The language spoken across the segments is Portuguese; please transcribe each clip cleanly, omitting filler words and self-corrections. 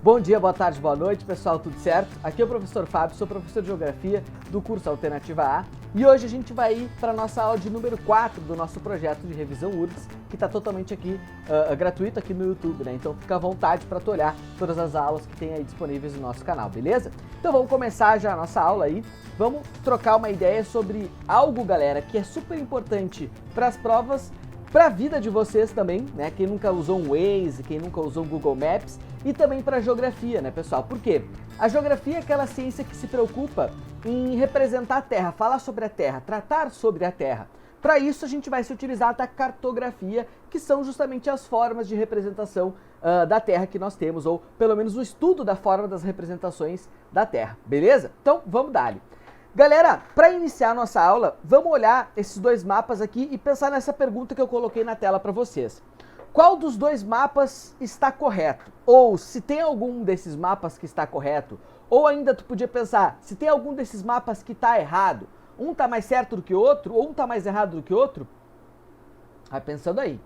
Bom dia, boa tarde, boa noite, pessoal, tudo certo? Aqui é o professor Fábio, sou professor de Geografia do curso Alternativa A e hoje a gente vai ir para a nossa aula de número 4 do nosso projeto de revisão URGS, que está totalmente aqui, gratuito aqui no YouTube, né? Então fica à vontade para tu olhar todas as aulas que tem aí disponíveis no nosso canal, beleza? Então vamos começar já a nossa aula aí, vamos trocar uma ideia sobre algo, galera, que é super importante para as provas, para a vida de vocês também, né? Quem nunca usou um Waze, quem nunca usou um Google Maps e também para a geografia, né, pessoal? Por quê? A geografia é aquela ciência que se preocupa em representar a Terra, falar sobre a Terra, tratar sobre a Terra. Para isso a gente vai se utilizar da cartografia, que são justamente as formas de representação da Terra que nós temos, ou pelo menos o estudo da forma das representações da Terra, beleza? Então vamos dar-lhe. Galera, para iniciar a nossa aula, vamos olhar esses dois mapas aqui e pensar nessa pergunta que eu coloquei na tela para vocês. Qual dos dois mapas está correto? Ou se tem algum desses mapas que está correto? Ou ainda tu podia pensar, se tem algum desses mapas que está errado? Um está mais certo do que o outro? Ou um está mais errado do que o outro? Vai pensando aí.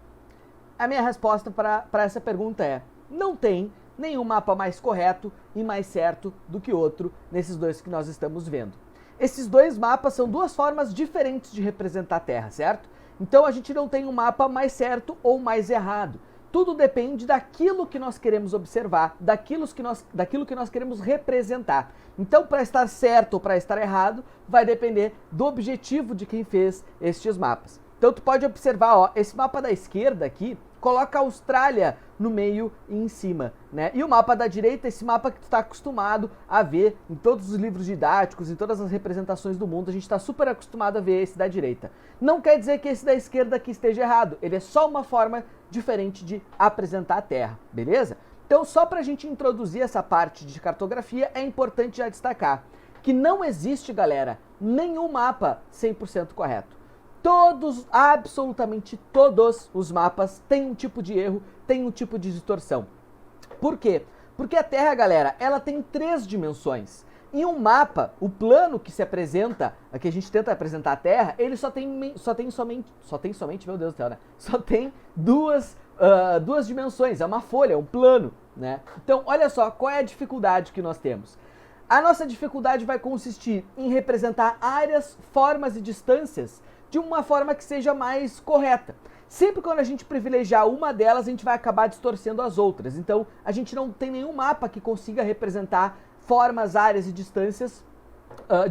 A minha resposta para essa pergunta é, não tem nenhum mapa mais correto e mais certo do que outro nesses dois que nós estamos vendo. Esses dois mapas são duas formas diferentes de representar a Terra, certo? Então a gente não tem um mapa mais certo ou mais errado. Tudo depende daquilo que nós queremos observar, daquilo que nós queremos representar. Então, para estar certo ou para estar errado, vai depender do objetivo de quem fez estes mapas. Então tu pode observar, ó, esse mapa da esquerda aqui, coloca a Austrália no meio e em cima, né? E o mapa da direita, esse mapa que tu está acostumado a ver em todos os livros didáticos, em todas as representações do mundo, a gente está super acostumado a ver esse da direita. Não quer dizer que esse da esquerda aqui esteja errado, ele é só uma forma diferente de apresentar a Terra, beleza? Então, só para a gente introduzir essa parte de cartografia, é importante já destacar que não existe, galera, nenhum mapa 100% correto. Todos, absolutamente todos os mapas têm um tipo de erro, têm um tipo de distorção. Por quê? Porque a Terra, galera, ela tem 3 dimensões. Em um mapa, o plano que se apresenta, que a gente tenta apresentar a Terra, ele só tem somente, meu Deus do céu, né? Só tem duas dimensões, é uma folha, é um plano, né? Então, olha só, qual é a dificuldade que nós temos? A nossa dificuldade vai consistir em representar áreas, formas e distâncias de uma forma que seja mais correta. Sempre quando a gente privilegiar uma delas, a gente vai acabar distorcendo as outras. Então, a gente não tem nenhum mapa que consiga representar formas, áreas e distâncias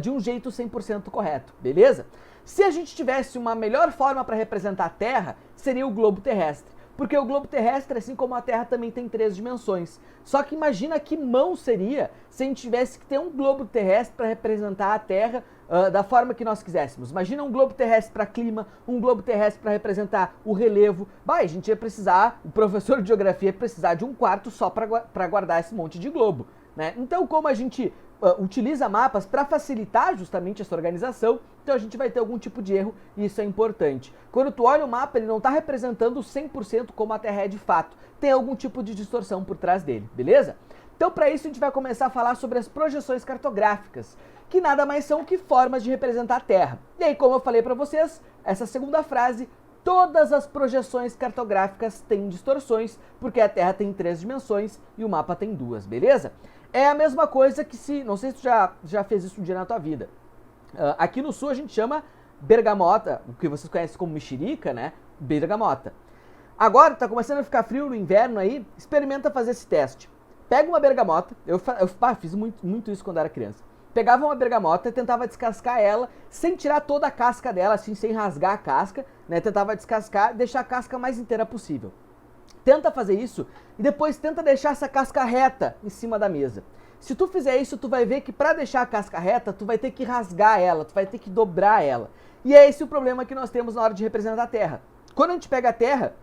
de um jeito 100% correto, beleza? Se a gente tivesse uma melhor forma para representar a Terra, seria o globo terrestre. Porque o globo terrestre, assim como a Terra, também tem 3 dimensões. Só que imagina que mão seria se a gente tivesse que ter um globo terrestre para representar a Terra da forma que nós quiséssemos. Imagina um globo terrestre para clima, um globo terrestre para representar o relevo. Bah, a gente ia precisar, o professor de geografia ia precisar de um quarto só para guardar esse monte de globo, né? Então, como a gente utiliza mapas para facilitar justamente essa organização, então a gente vai ter algum tipo de erro e isso é importante. Quando tu olha o mapa, ele não está representando 100% como a Terra é de fato. Tem algum tipo de distorção por trás dele, beleza? Então, para isso, a gente vai começar a falar sobre as projeções cartográficas, que nada mais são que formas de representar a Terra. E aí, como eu falei para vocês, essa segunda frase, todas as projeções cartográficas têm distorções, porque a Terra tem 3 dimensões e o mapa tem 2, beleza? É a mesma coisa que se, não sei se tu já fez isso um dia na tua vida. Aqui no sul a gente chama bergamota, o que vocês conhecem como mexerica, né? Bergamota. Agora, tá começando a ficar frio no inverno aí, experimenta fazer esse teste. Pega uma bergamota, eu fiz muito isso quando era criança. Pegava uma bergamota e tentava descascar ela sem tirar toda a casca dela, assim, sem rasgar a casca, né? Tentava descascar, deixar a casca mais inteira possível. Tenta fazer isso e depois tenta deixar essa casca reta em cima da mesa. Se tu fizer isso, tu vai ver que para deixar a casca reta, tu vai ter que rasgar ela, tu vai ter que dobrar ela. E é esse o problema que nós temos na hora de representar a Terra. Quando a gente pega a Terra,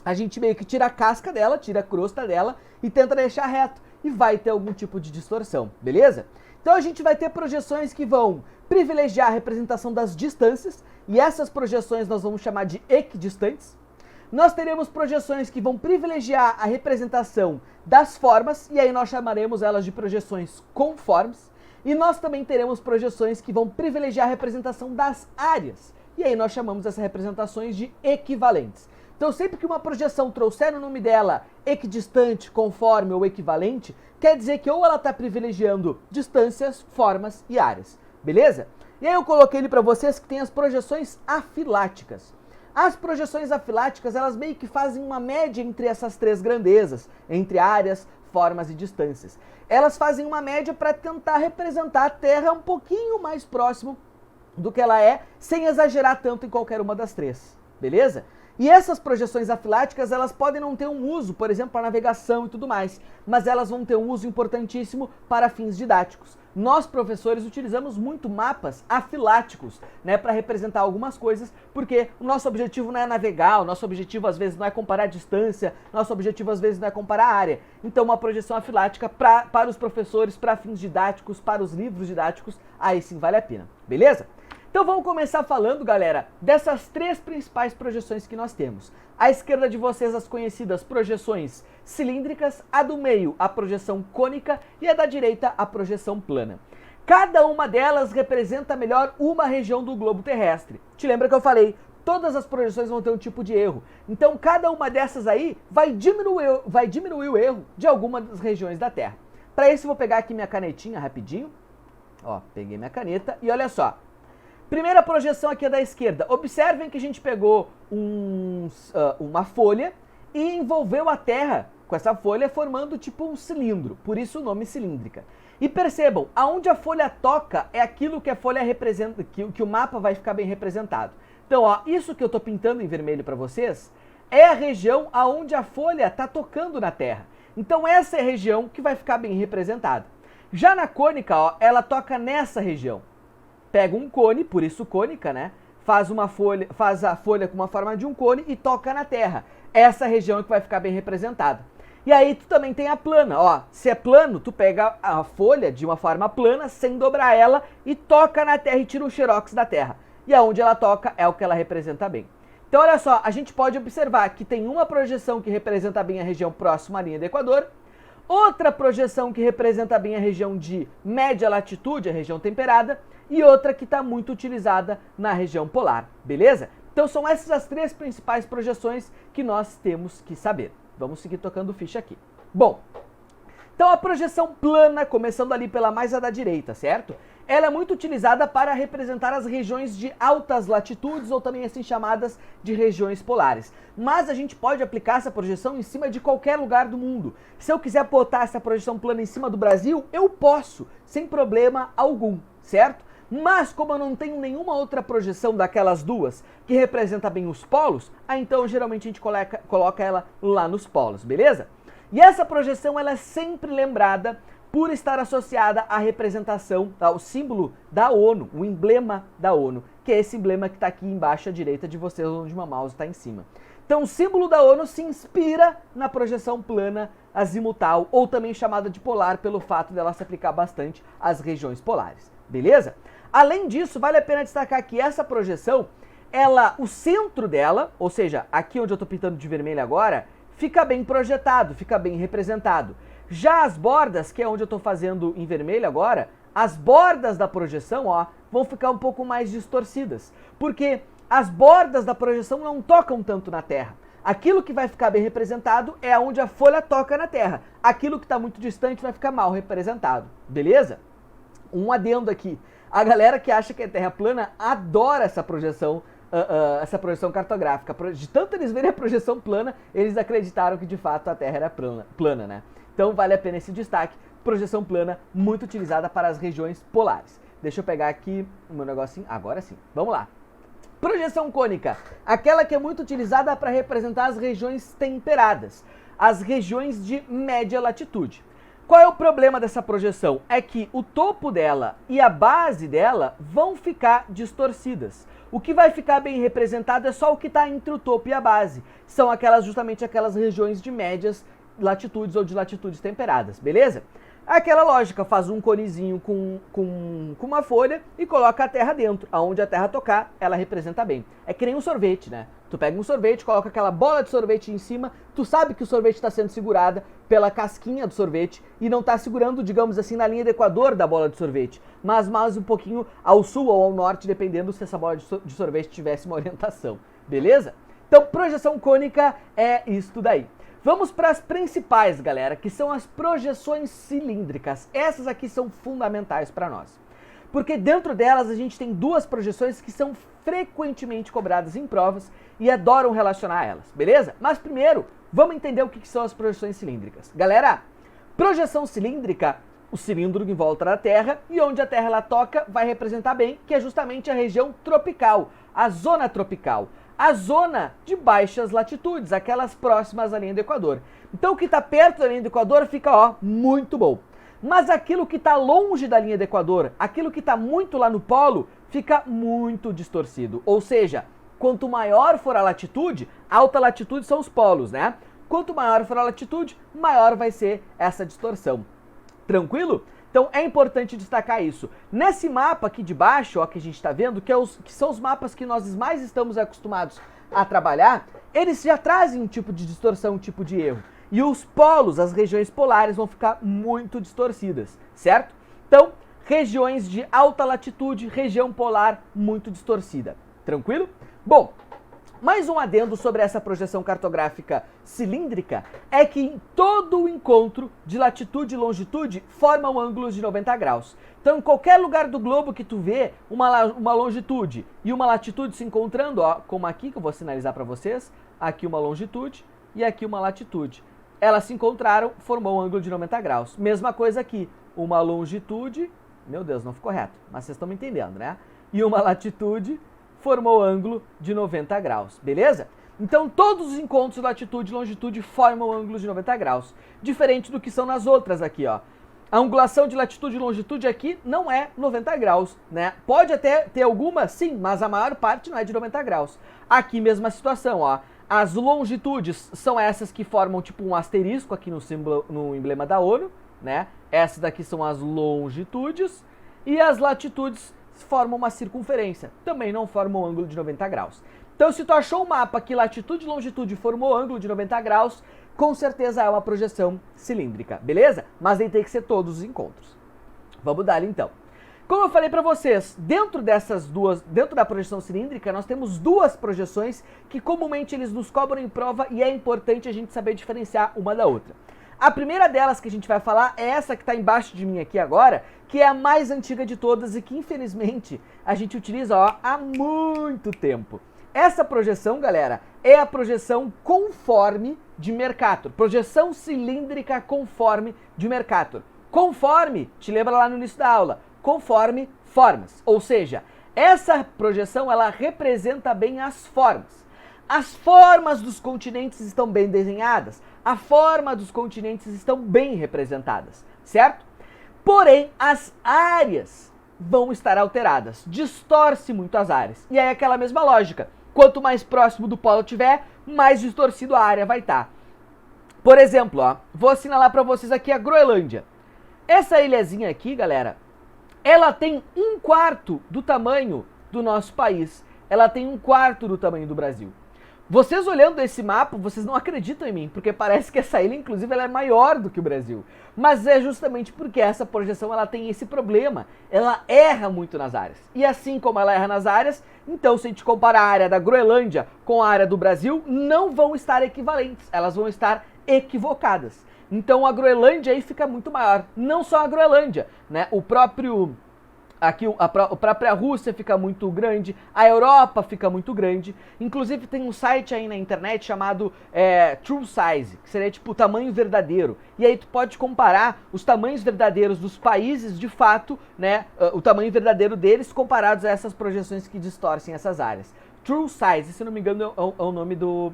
a gente meio que tira a casca dela, tira a crosta dela e tenta deixar reto. E vai ter algum tipo de distorção, beleza? Então a gente vai ter projeções que vão privilegiar a representação das distâncias, e essas projeções nós vamos chamar de equidistantes. Nós teremos projeções que vão privilegiar a representação das formas, e aí nós chamaremos elas de projeções conformes. E nós também teremos projeções que vão privilegiar a representação das áreas, e aí nós chamamos essas representações de equivalentes. Então sempre que uma projeção trouxer no nome dela equidistante, conforme ou equivalente, quer dizer que ou ela está privilegiando distâncias, formas e áreas, beleza? E aí eu coloquei ele para vocês que tem as projeções afiláticas. As projeções afiláticas, elas meio que fazem uma média entre essas três grandezas, entre áreas, formas e distâncias. Elas fazem uma média para tentar representar a Terra um pouquinho mais próximo do que ela é, sem exagerar tanto em qualquer uma das três, beleza? E essas projeções afiláticas, elas podem não ter um uso, por exemplo, para navegação e tudo mais, mas elas vão ter um uso importantíssimo para fins didáticos. Nós, professores, utilizamos muito mapas afiláticos, né, para representar algumas coisas, porque o nosso objetivo não é navegar, o nosso objetivo às vezes não é comparar a distância, nosso objetivo às vezes não é comparar a área. Então uma projeção afilática para os professores, para fins didáticos, para os livros didáticos, aí sim vale a pena, beleza? Então vamos começar falando, galera, dessas três principais projeções que nós temos. À esquerda de vocês as conhecidas projeções cilíndricas, a do meio a projeção cônica e a da direita a projeção plana. Cada uma delas representa melhor uma região do globo terrestre. Te lembra que eu falei, todas as projeções vão ter um tipo de erro. Então cada uma dessas aí vai diminuir o erro de alguma das regiões da Terra. Para isso eu vou pegar aqui minha canetinha rapidinho. Ó, peguei minha caneta e olha só. Primeira projeção aqui é da esquerda. Observem que a gente pegou uma folha e envolveu a Terra com essa folha formando tipo um cilindro, por isso o nome cilíndrica. E percebam, aonde a folha toca é aquilo que a folha representa, que o mapa vai ficar bem representado. Então, ó, isso que eu estou pintando em vermelho para vocês é a região aonde a folha está tocando na Terra. Então essa é a região que vai ficar bem representada. Já na cônica, ó, ela toca nessa região. Pega um cone, por isso cônica, né? Faz a folha com uma forma de um cone e toca na Terra. Essa região é que vai ficar bem representada. E aí tu também tem a plana, ó. Se é plano, tu pega a folha de uma forma plana, sem dobrar ela, e toca na Terra e tira o xerox da Terra. E aonde ela toca é o que ela representa bem. Então olha só, a gente pode observar que tem uma projeção que representa bem a região próxima à linha do Equador, outra projeção que representa bem a região de média latitude, a região temperada, e outra que está muito utilizada na região polar, beleza? Então são essas as três principais projeções que nós temos que saber. Vamos seguir tocando ficha aqui. Bom, então a projeção plana, começando ali pela mais à da direita, certo? Ela é muito utilizada para representar as regiões de altas latitudes, ou também assim chamadas de regiões polares. Mas a gente pode aplicar essa projeção em cima de qualquer lugar do mundo. Se eu quiser botar essa projeção plana em cima do Brasil, eu posso, sem problema algum, certo? Mas como eu não tenho nenhuma outra projeção daquelas duas que representa bem os polos, então geralmente a gente coloca ela lá nos polos, beleza? E essa projeção ela é sempre lembrada por estar associada à representação, ao símbolo da ONU, o emblema da ONU, que é esse emblema que está aqui embaixo à direita de vocês, onde o meu mouse está em cima. Então o símbolo da ONU se inspira na projeção plana azimutal, ou também chamada de polar, pelo fato dela se aplicar bastante às regiões polares, beleza? Além disso, vale a pena destacar que essa projeção, o centro dela, ou seja, aqui onde eu estou pintando de vermelho agora, fica bem projetado, fica bem representado. Já as bordas, que é onde eu estou fazendo em vermelho agora, as bordas da projeção, ó, vão ficar um pouco mais distorcidas, porque as bordas da projeção não tocam tanto na Terra. Aquilo que vai ficar bem representado é onde a folha toca na Terra. Aquilo que está muito distante vai ficar mal representado, beleza? Um adendo aqui. A galera que acha que é terra plana adora essa projeção cartográfica. De tanto eles verem a projeção plana, eles acreditaram que de fato a Terra era plana, né? Então vale a pena esse destaque. Projeção plana muito utilizada para as regiões polares. Deixa eu pegar aqui o meu negocinho. Agora sim. Vamos lá. Projeção cônica. Aquela que é muito utilizada para representar as regiões temperadas. As regiões de média latitude. Qual é o problema dessa projeção? É que o topo dela e a base dela vão ficar distorcidas. O que vai ficar bem representado é só o que está entre o topo e a base. São justamente aquelas regiões de médias latitudes ou de latitudes temperadas, beleza? Aquela lógica, faz um conezinho com uma folha e coloca a terra dentro. Aonde a terra tocar, ela representa bem. É que nem um sorvete, né? Tu pega um sorvete, coloca aquela bola de sorvete em cima, tu sabe que o sorvete está sendo segurada pela casquinha do sorvete e não está segurando, digamos assim, na linha do equador da bola de sorvete, mas mais um pouquinho ao sul ou ao norte, dependendo se essa bola de sorvete tivesse uma orientação, beleza? Então, projeção cônica é isto daí. Vamos para as principais, galera, que são as projeções cilíndricas. Essas aqui são fundamentais para nós. Porque dentro delas a gente tem duas projeções que são frequentemente cobradas em provas e adoram relacionar elas, beleza? Mas primeiro, vamos entender o que são as projeções cilíndricas. Galera, projeção cilíndrica, o cilindro em volta da Terra, e onde a Terra ela toca vai representar bem, que é justamente a região tropical, a zona tropical, a zona de baixas latitudes, aquelas próximas à linha do Equador. Então o que está perto da linha do Equador fica, ó, muito bom. Mas aquilo que está longe da linha do Equador, aquilo que está muito lá no polo, fica muito distorcido. Ou seja, quanto maior for a latitude, alta latitude são os polos, né? Quanto maior for a latitude, maior vai ser essa distorção. Tranquilo? Então é importante destacar isso. Nesse mapa aqui de baixo, ó, que a gente está vendo, que são os mapas que nós mais estamos acostumados a trabalhar, eles já trazem um tipo de distorção, um tipo de erro. E os polos, as regiões polares, vão ficar muito distorcidas, certo? Então, regiões de alta latitude, região polar muito distorcida. Tranquilo? Bom, mais um adendo sobre essa projeção cartográfica cilíndrica é que em todo o encontro de latitude e longitude formam ângulos de 90 graus. Então, em qualquer lugar do globo que tu vê uma longitude e uma latitude se encontrando, ó, como aqui que eu vou sinalizar para vocês, aqui uma longitude e aqui uma latitude. Elas se encontraram, formou um ângulo de 90 graus. Mesma coisa aqui, uma longitude, meu Deus, não ficou reto, mas vocês estão me entendendo, né? E uma latitude formou ângulo de 90 graus, beleza? Então todos os encontros de latitude e longitude formam ângulos de 90 graus, diferente do que são nas outras aqui, ó. A angulação de latitude e longitude aqui não é 90 graus, né? Pode até ter alguma, sim, mas a maior parte não é de 90 graus. Aqui mesma situação, ó. As longitudes são essas que formam tipo um asterisco aqui no símbolo, no emblema da ONU, né? Essas daqui são as longitudes e as latitudes formam uma circunferência, também não formam um ângulo de 90 graus. Então se tu achou um mapa que latitude e longitude formou ângulo de 90 graus, com certeza é uma projeção cilíndrica, beleza? Mas aí tem que ser todos os encontros. Vamos dar então. Como eu falei para vocês, dentro da projeção cilíndrica, nós temos duas projeções que comumente eles nos cobram em prova e é importante a gente saber diferenciar uma da outra. A primeira delas que a gente vai falar é essa que está embaixo de mim aqui agora, que é a mais antiga de todas e que infelizmente a gente utiliza, ó, há muito tempo. Essa projeção, galera, é a projeção conforme de Mercator, projeção cilíndrica conforme de Mercator. Conforme, te lembra lá no início da aula, conforme formas, ou seja, essa projeção ela representa bem as formas. As formas dos continentes estão bem desenhadas, a forma dos continentes estão bem representadas, certo? Porém, as áreas vão estar alteradas, distorce muito as áreas. E aí é aquela mesma lógica, quanto mais próximo do polo tiver, mais distorcido a área vai estar. Por exemplo, ó, vou assinalar para vocês aqui a Groenlândia. Essa ilhazinha aqui, galera, ela tem 1/4 do tamanho do nosso país. Ela tem 1/4 do tamanho do Brasil. Vocês olhando esse mapa, vocês não acreditam em mim, porque parece que essa ilha, inclusive, ela é maior do que o Brasil. Mas é justamente porque essa projeção ela tem esse problema. Ela erra muito nas áreas. E assim como ela erra nas áreas, então se a gente comparar a área da Groenlândia com a área do Brasil, não vão estar equivalentes. Elas vão estar equivocadas. Então a Groenlândia aí fica muito maior. Não só a Groenlândia, né? Aqui a própria Rússia fica muito grande, a Europa fica muito grande. Inclusive tem um site aí na internet chamado True Size, que seria tipo o tamanho verdadeiro. E aí tu pode comparar os tamanhos verdadeiros dos países, de fato, né? O tamanho verdadeiro deles comparados a essas projeções que distorcem essas áreas. True Size, se não me engano é o nome do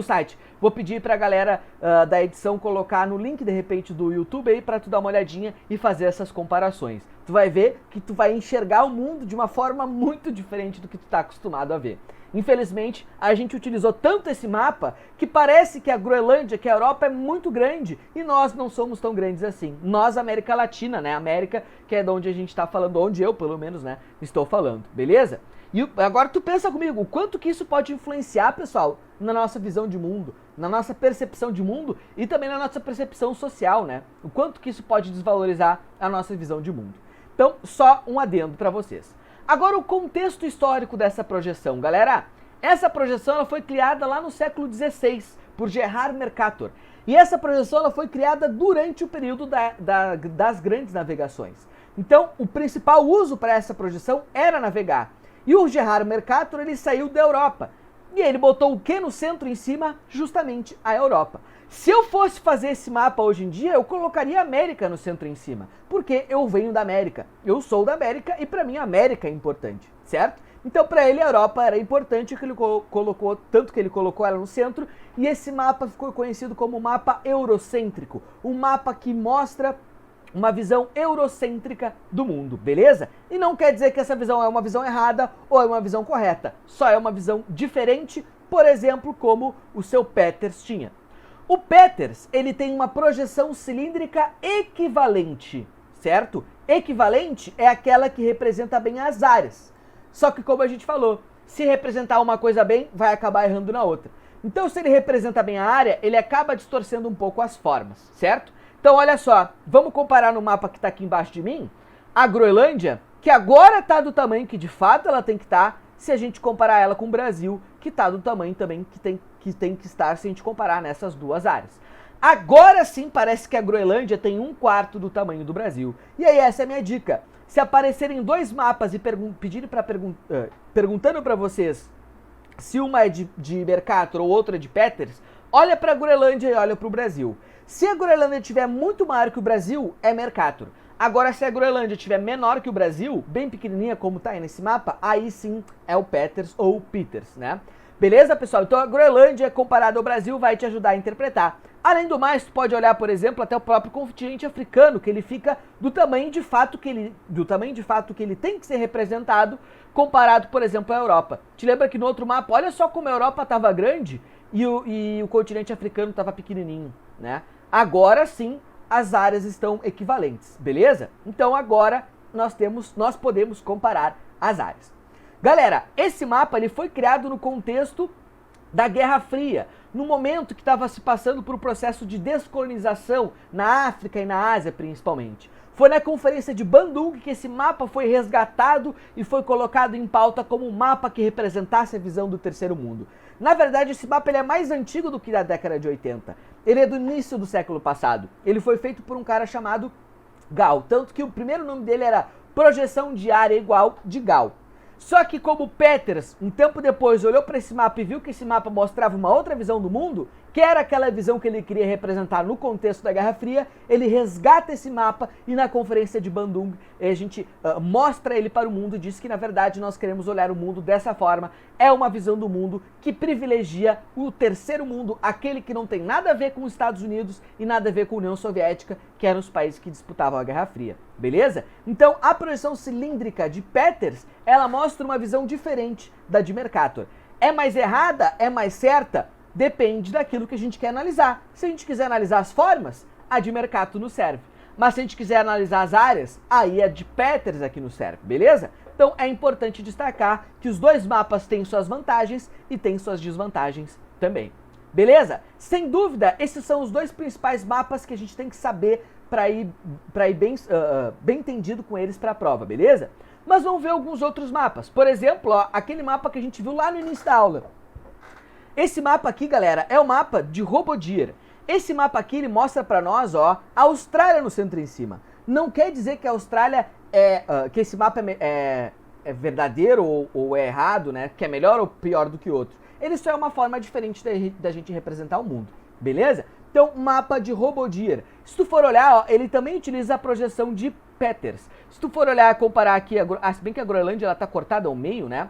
site. Vou pedir pra galera da edição colocar no link de repente do YouTube aí pra tu dar uma olhadinha e fazer essas comparações. Tu vai ver que tu vai enxergar o mundo de uma forma muito diferente do que tu tá acostumado a ver. Infelizmente, a gente utilizou tanto esse mapa que parece que a Groenlândia, que a Europa é muito grande e nós não somos tão grandes assim. Nós, América Latina, né? América, que é de onde a gente tá falando, onde eu, pelo menos, né, estou falando, beleza? E agora tu pensa comigo, o quanto que isso pode influenciar, pessoal, na nossa visão de mundo, na nossa percepção de mundo e também na nossa percepção social, né? O quanto que isso pode desvalorizar a nossa visão de mundo. Então, só um adendo para vocês. Agora o contexto histórico dessa projeção, galera. Essa projeção ela foi criada lá no século XVI por Gerhard Mercator. E essa projeção ela foi criada durante o período das grandes navegações. Então, o principal uso para essa projeção era navegar. E o Gerhard Mercator ele saiu da Europa. E ele botou o que no centro em cima? Justamente a Europa. Se eu fosse fazer esse mapa hoje em dia, eu colocaria a América no centro em cima. Porque eu venho da América. Eu sou da América e para mim a América é importante, certo? Então para ele a Europa era importante, que ele colocou, tanto que ele colocou ela no centro. E esse mapa ficou conhecido como mapa eurocêntrico. Um mapa que mostra uma visão eurocêntrica do mundo, beleza? E não quer dizer que essa visão é uma visão errada ou é uma visão correta. Só é uma visão diferente, por exemplo, como o seu Peters tinha. O Peters, ele tem uma projeção cilíndrica equivalente, certo? Equivalente é aquela que representa bem as áreas. Só que como a gente falou, se representar uma coisa bem, vai acabar errando na outra. Então se ele representa bem a área, ele acaba distorcendo um pouco as formas, certo? Então olha só, vamos comparar no mapa que está aqui embaixo de mim, a Groenlândia, que agora está do tamanho que de fato ela tem que estar, se a gente comparar ela com o Brasil, que está do tamanho também que tem que estar se a gente comparar nessas duas áreas. Agora sim parece que a Groenlândia tem 1/4 do tamanho do Brasil. E aí essa é a minha dica. Se aparecerem dois mapas e pedirem perguntando para vocês se uma é de Mercator ou outra é de Peters, olha para a Groenlândia e olha para o Brasil. Se a Groenlândia estiver muito maior que o Brasil, é Mercator. Agora, se a Groenlândia estiver menor que o Brasil, bem pequenininha como está aí nesse mapa, aí sim é o Peters ou o Peters, né? Beleza, pessoal? Então a Groenlândia, comparada ao Brasil, vai te ajudar a interpretar. Além do mais, tu pode olhar, por exemplo, até o próprio continente africano, que ele fica do tamanho de fato que ele tem que ser representado, comparado, por exemplo, à Europa. Te lembra que no outro mapa, olha só como a Europa estava grande e o continente africano estava pequenininho, né? Agora sim, as áreas estão equivalentes, beleza? Então agora nós podemos comparar as áreas. Galera, esse mapa ele foi criado no contexto da Guerra Fria, no momento que estava se passando por um processo de descolonização na África e na Ásia principalmente. Foi na Conferência de Bandung que esse mapa foi resgatado e foi colocado em pauta como um mapa que representasse a visão do terceiro mundo. Na verdade, esse mapa ele é mais antigo do que da década de 80. Ele é do início do século passado. Ele foi feito por um cara chamado Gall, tanto que o primeiro nome dele era Projeção de Área Igual de Gall. Só que como Peters, um tempo depois, olhou para esse mapa e viu que esse mapa mostrava uma outra visão do mundo, que era aquela visão que ele queria representar no contexto da Guerra Fria, ele resgata esse mapa e na Conferência de Bandung a gente mostra ele para o mundo e diz que na verdade nós queremos olhar o mundo dessa forma. É uma visão do mundo que privilegia o terceiro mundo, aquele que não tem nada a ver com os Estados Unidos e nada a ver com a União Soviética, que eram os países que disputavam a Guerra Fria, beleza? Então a projeção cilíndrica de Peters, ela mostra uma visão diferente da de Mercator. É mais errada? É mais certa? Depende daquilo que a gente quer analisar. Se a gente quiser analisar as formas, a de Mercator nos serve. Mas se a gente quiser analisar as áreas, aí a de Peters aqui nos serve, beleza? Então é importante destacar que os dois mapas têm suas vantagens e têm suas desvantagens também. Beleza? Sem dúvida, esses são os dois principais mapas que a gente tem que saber para ir bem entendido com eles para a prova, beleza? Mas vamos ver alguns outros mapas. Por exemplo, ó, aquele mapa que a gente viu lá no início da aula. Esse mapa aqui, galera, é o mapa de Robodir. Esse mapa aqui, ele mostra pra nós, ó, a Austrália no centro em cima. Não quer dizer que a Austrália que esse mapa é verdadeiro ou é errado, né? Que é melhor ou pior do que outro. Ele só é uma forma diferente da gente representar o mundo, beleza? Então, mapa de Robodir. Se tu for olhar, ó, ele também utiliza a projeção de Peters. Se tu for olhar, comparar aqui, se bem que a Groenlândia, ela tá cortada ao meio, né?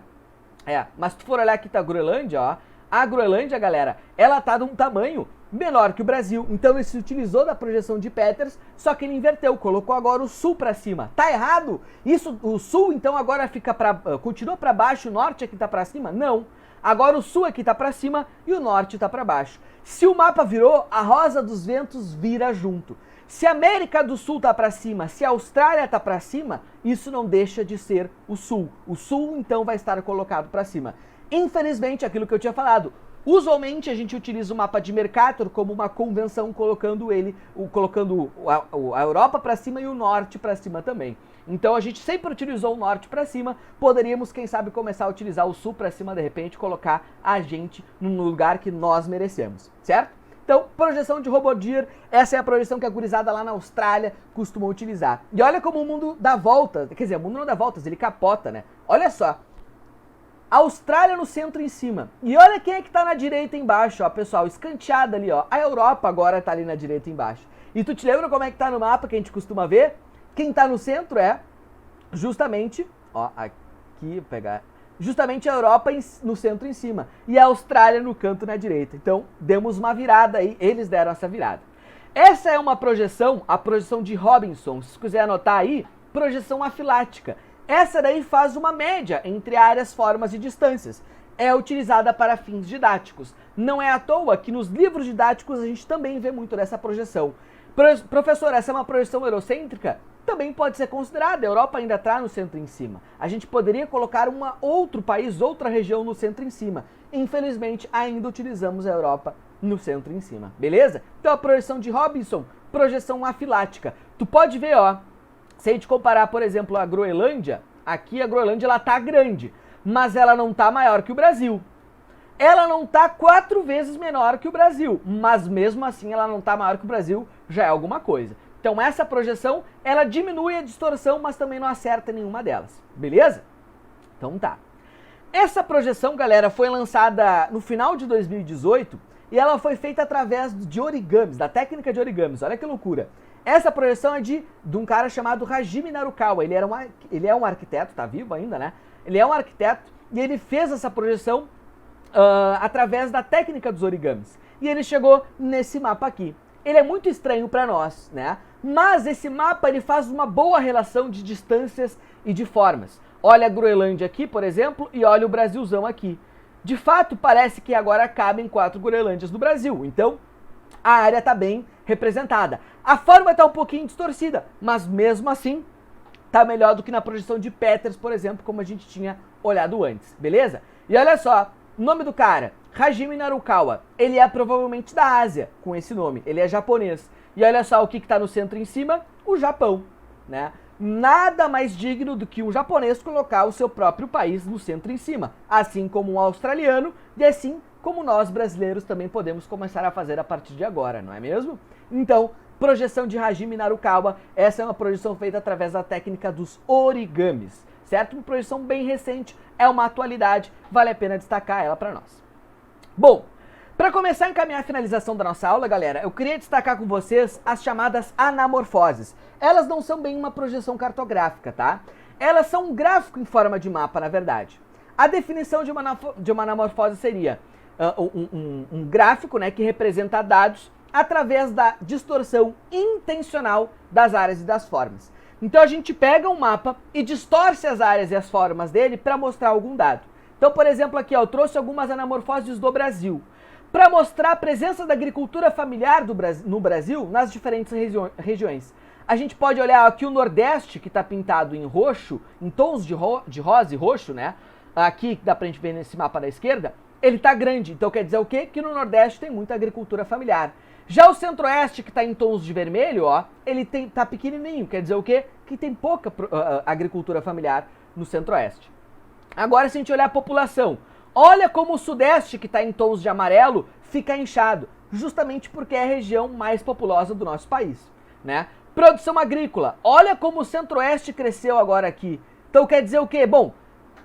Mas se tu for olhar aqui tá a Groenlândia, ó. A Groenlândia, galera, ela tá de um tamanho menor que o Brasil. Então ele se utilizou da projeção de Peters, só que ele inverteu, colocou agora o sul para cima. Tá errado? Isso, o sul então agora fica continua para baixo, o norte aqui tá para cima? Não. Agora o sul aqui tá para cima e o norte tá para baixo. Se o mapa virou, a rosa dos ventos vira junto. Se a América do Sul tá para cima, se a Austrália tá para cima, isso não deixa de ser o sul. O sul então vai estar colocado para cima. Infelizmente, aquilo que eu tinha falado, Usualmente a gente utiliza o mapa de Mercator como uma convenção, colocando a Europa para cima e o norte para cima também. Então a gente sempre utilizou o norte para cima, poderíamos, quem sabe, começar a utilizar o sul para cima, de repente, colocar a gente no lugar que nós merecemos, certo? Então, projeção de RoboDeer, essa é a projeção que a gurizada lá na Austrália costuma utilizar. E olha como o mundo dá voltas, quer dizer, o mundo não dá voltas, ele capota, né? Olha só, Austrália no centro em cima. E olha quem é que tá na direita embaixo, ó, pessoal, escanteada ali, ó. A Europa agora tá ali na direita embaixo. E tu te lembra como é que tá no mapa que a gente costuma ver? Quem tá no centro é justamente, ó, aqui, vou pegar, justamente a Europa no centro em cima e a Austrália no canto na direita. Então, demos uma virada aí, eles deram essa virada. Essa é uma projeção, a projeção de Robinson, se quiser anotar aí, projeção afilática. Essa daí faz uma média entre áreas, formas e distâncias. É utilizada para fins didáticos. Não é à toa que nos livros didáticos a gente também vê muito dessa projeção. Professor, essa é uma projeção eurocêntrica? Também pode ser considerada, a Europa ainda está no centro em cima. A gente poderia colocar outro país, outra região no centro em cima. Infelizmente, ainda utilizamos a Europa no centro em cima, beleza? Então a projeção de Robinson, projeção afilática. Tu pode ver, ó, se a gente comparar, por exemplo, a Groenlândia, aqui a Groenlândia ela tá grande, mas ela não tá maior que o Brasil. Ela não tá 4 vezes menor que o Brasil, mas mesmo assim ela não tá maior que o Brasil, já é alguma coisa. Então essa projeção, ela diminui a distorção, mas também não acerta nenhuma delas, beleza? Então tá. Essa projeção, galera, foi lançada no final de 2018 e ela foi feita através de origamis, da técnica de origamis, olha que loucura. Essa projeção é de um cara chamado Hajime Narukawa, ele é um arquiteto, tá vivo ainda, né? Ele é um arquiteto e ele fez essa projeção através da técnica dos origamis. E ele chegou nesse mapa aqui. Ele é muito estranho para nós, né? Mas esse mapa ele faz uma boa relação de distâncias e de formas. Olha a Groenlândia aqui, por exemplo, e olha o Brasilzão aqui. De fato, parece que agora cabem 4 Groenlândias no Brasil. Então, a área está bem representada. A forma está um pouquinho distorcida, mas mesmo assim, está melhor do que na projeção de Peters, por exemplo, como a gente tinha olhado antes, beleza? E olha só, o nome do cara, Hajime Narukawa, ele é provavelmente da Ásia, com esse nome, ele é japonês. E olha só o que está no centro em cima, o Japão, né? Nada mais digno do que um japonês colocar o seu próprio país no centro em cima, assim como um australiano e assim como nós brasileiros também podemos começar a fazer a partir de agora, não é mesmo? Então, projeção de Hajime Narukawa, essa é uma projeção feita através da técnica dos origamis, certo? Uma projeção bem recente, é uma atualidade, vale a pena destacar ela para nós. Bom, para começar a encaminhar a finalização da nossa aula, galera, eu queria destacar com vocês as chamadas anamorfoses. Elas não são bem uma projeção cartográfica, tá? Elas são um gráfico em forma de mapa, na verdade. A definição de uma anamorfose seria um gráfico, né, que representa dados através da distorção intencional das áreas e das formas. Então a gente pega um mapa e distorce as áreas e as formas dele para mostrar algum dado. Então, por exemplo, aqui ó, eu trouxe algumas anamorfoses do Brasil, para mostrar a presença da agricultura familiar no Brasil nas diferentes regiões. A gente pode olhar aqui o Nordeste, que está pintado em roxo, em tons de rosa e roxo, né? Aqui, que dá pra gente ver nesse mapa da esquerda, ele está grande. Então quer dizer o quê? Que no Nordeste tem muita agricultura familiar. Já o Centro-Oeste, que está em tons de vermelho, ó, ele tá pequenininho. Quer dizer o quê? Que tem pouca agricultura familiar no Centro-Oeste. Agora, se a gente olhar a população, olha como o Sudeste, que está em tons de amarelo, fica inchado, justamente porque é a região mais populosa do nosso país, né? Produção agrícola, olha como o Centro-Oeste cresceu agora aqui. Então quer dizer o quê? Bom,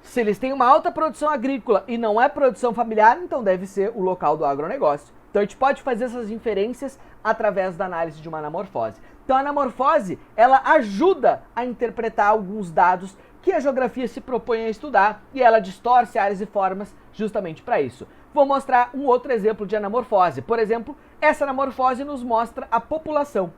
se eles têm uma alta produção agrícola e não é produção familiar, então deve ser o local do agronegócio. Então a gente pode fazer essas inferências através da análise de uma anamorfose. Então a anamorfose, ela ajuda a interpretar alguns dados que a geografia se propõe a estudar e ela distorce áreas e formas justamente para isso. Vou mostrar um outro exemplo de anamorfose. Por exemplo, essa anamorfose nos mostra a população.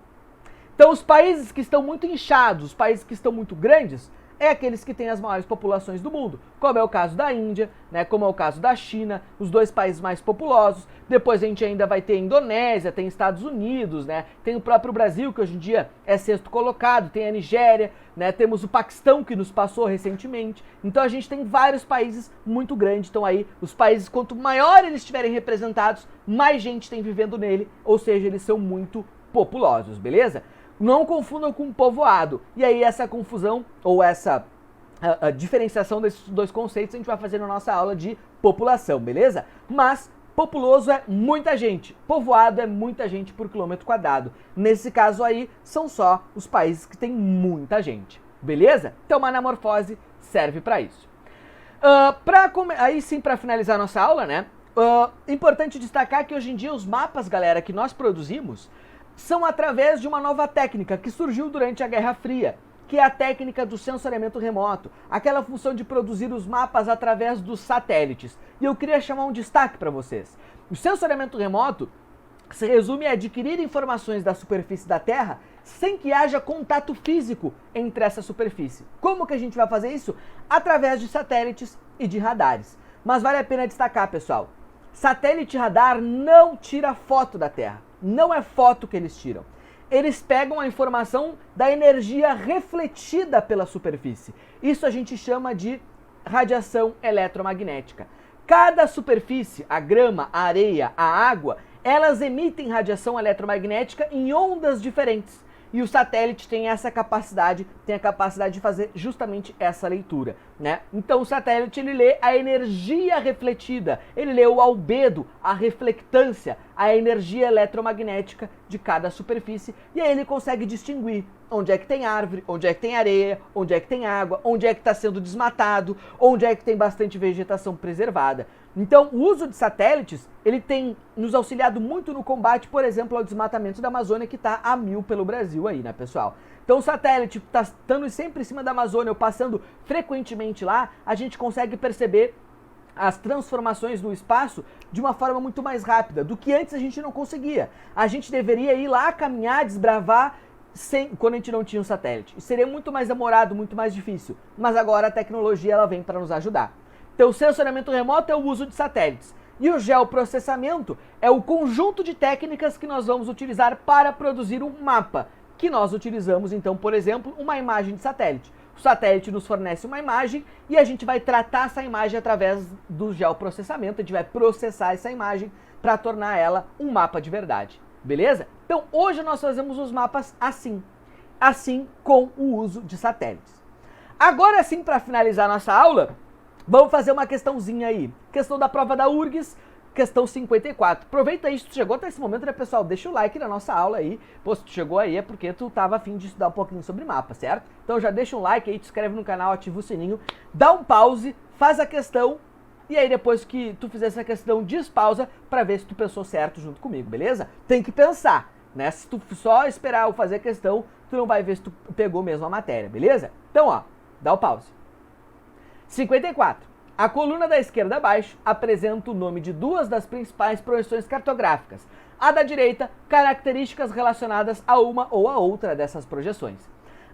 Então os países que estão muito inchados, os países que estão muito grandes, é aqueles que têm as maiores populações do mundo, como é o caso da Índia, né, como é o caso da China, os dois países mais populosos. Depois a gente ainda vai ter a Indonésia, tem Estados Unidos, né, tem o próprio Brasil, que hoje em dia é sexto colocado, tem a Nigéria, né, temos o Paquistão, que nos passou recentemente. Então a gente tem vários países muito grandes. Então aí, os países, quanto maior eles estiverem representados, mais gente tem vivendo nele, ou seja, eles são muito populosos, beleza? Não confundam com povoado. E aí essa confusão, ou essa a diferenciação desses dois conceitos, a gente vai fazer na nossa aula de população, beleza? Mas populoso é muita gente, povoado é muita gente por quilômetro quadrado. Nesse caso aí, são só os países que tem muita gente, beleza? Então uma anamorfose serve para isso. Aí sim, para finalizar nossa aula, né? Importante destacar que hoje em dia os mapas, galera, que nós produzimos são através de uma nova técnica que surgiu durante a Guerra Fria, que é a técnica do sensoriamento remoto, aquela função de produzir os mapas através dos satélites. E eu queria chamar um destaque para vocês. O sensoriamento remoto se resume a adquirir informações da superfície da Terra sem que haja contato físico entre essa superfície. Como que a gente vai fazer isso? Através de satélites e de radares. Mas vale a pena destacar, pessoal, satélite e radar não tira foto da Terra. Não é foto que eles tiram. Eles pegam a informação da energia refletida pela superfície. Isso a gente chama de radiação eletromagnética. Cada superfície, a grama, a areia, a água, elas emitem radiação eletromagnética em ondas diferentes. E o satélite tem essa capacidade, de fazer justamente essa leitura, né? Então o satélite, ele lê a energia refletida, ele lê o albedo, a reflectância, a energia eletromagnética de cada superfície, e aí ele consegue distinguir onde é que tem árvore, onde é que tem areia, onde é que tem água, onde é que está sendo desmatado, onde é que tem bastante vegetação preservada. Então, o uso de satélites, ele tem nos auxiliado muito no combate, por exemplo, ao desmatamento da Amazônia, que está a 1000 pelo Brasil aí, né, pessoal? Então, o satélite está estando sempre em cima da Amazônia, ou passando frequentemente lá, a gente consegue perceber as transformações no espaço de uma forma muito mais rápida, do que antes a gente não conseguia. A gente deveria ir lá, caminhar, desbravar, quando a gente não tinha um satélite. E seria muito mais demorado, muito mais difícil. Mas agora a tecnologia, ela vem para nos ajudar. Então, o sensoriamento remoto é o uso de satélites. E o geoprocessamento é o conjunto de técnicas que nós vamos utilizar para produzir um mapa, que nós utilizamos, então, por exemplo, uma imagem de satélite. O satélite nos fornece uma imagem e a gente vai tratar essa imagem através do geoprocessamento. A gente vai processar essa imagem para tornar ela um mapa de verdade. Beleza? Então, hoje nós fazemos os mapas assim com o uso de satélites. Agora sim, para finalizar nossa aula, vamos fazer uma questãozinha aí. Questão da prova da URGS, questão 54. Aproveita aí, se tu chegou até esse momento, né, pessoal? Deixa o like na nossa aula aí. Pô, se tu chegou aí é porque tu tava a fim de estudar um pouquinho sobre mapa, certo? Então já deixa um like aí, te inscreve no canal, ativa o sininho, dá um pause, faz a questão, e aí depois que tu fizer essa questão, despausa pra ver se tu pensou certo junto comigo, beleza? Tem que pensar, né? Se tu só esperar eu fazer a questão, tu não vai ver se tu pegou mesmo a matéria, beleza? Então, ó, dá o pause. 54. A coluna da esquerda abaixo apresenta o nome de duas das principais projeções cartográficas. A da direita, características relacionadas a uma ou a outra dessas projeções.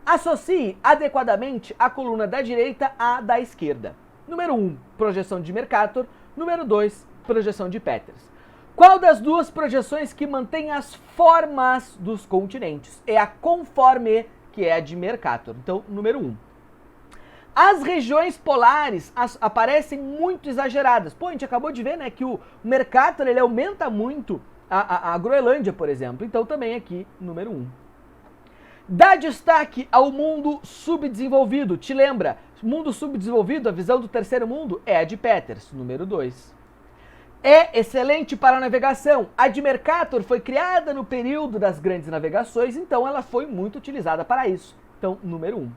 Associe adequadamente a coluna da direita à da esquerda. Número 1, projeção de Mercator. Número 2, projeção de Peters. Qual das duas projeções que mantém as formas dos continentes? É a conforme, que é a de Mercator. Então, número 1. As regiões polares aparecem muito exageradas. Pô, a gente acabou de ver, né, que o Mercator, ele aumenta muito a Groenlândia, por exemplo. Então, também aqui, número 1. Dá destaque ao mundo subdesenvolvido. Te lembra? Mundo subdesenvolvido, a visão do terceiro mundo, é a de Peters, número 2. É excelente para a navegação. A de Mercator foi criada no período das grandes navegações, então ela foi muito utilizada para isso. Então, número 1.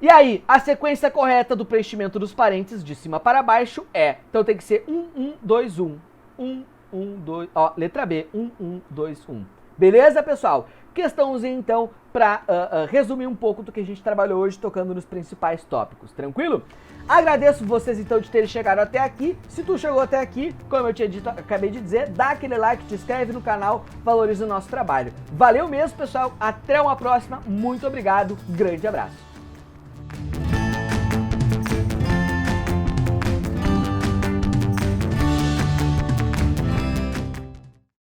E aí, a sequência correta do preenchimento dos parênteses de cima para baixo é... Então tem que ser 1, 1, 2, 1. 1, 1, 2... Ó, letra B, 1, 1, 2, 1. Beleza, pessoal? Questãozinha, então, para resumir um pouco do que a gente trabalhou hoje, tocando nos principais tópicos. Tranquilo? Agradeço vocês, então, de terem chegado até aqui. Se tu chegou até aqui, como eu tinha dito, acabei de dizer, dá aquele like, te inscreve no canal, valoriza o nosso trabalho. Valeu mesmo, pessoal. Até uma próxima. Muito obrigado. Grande abraço.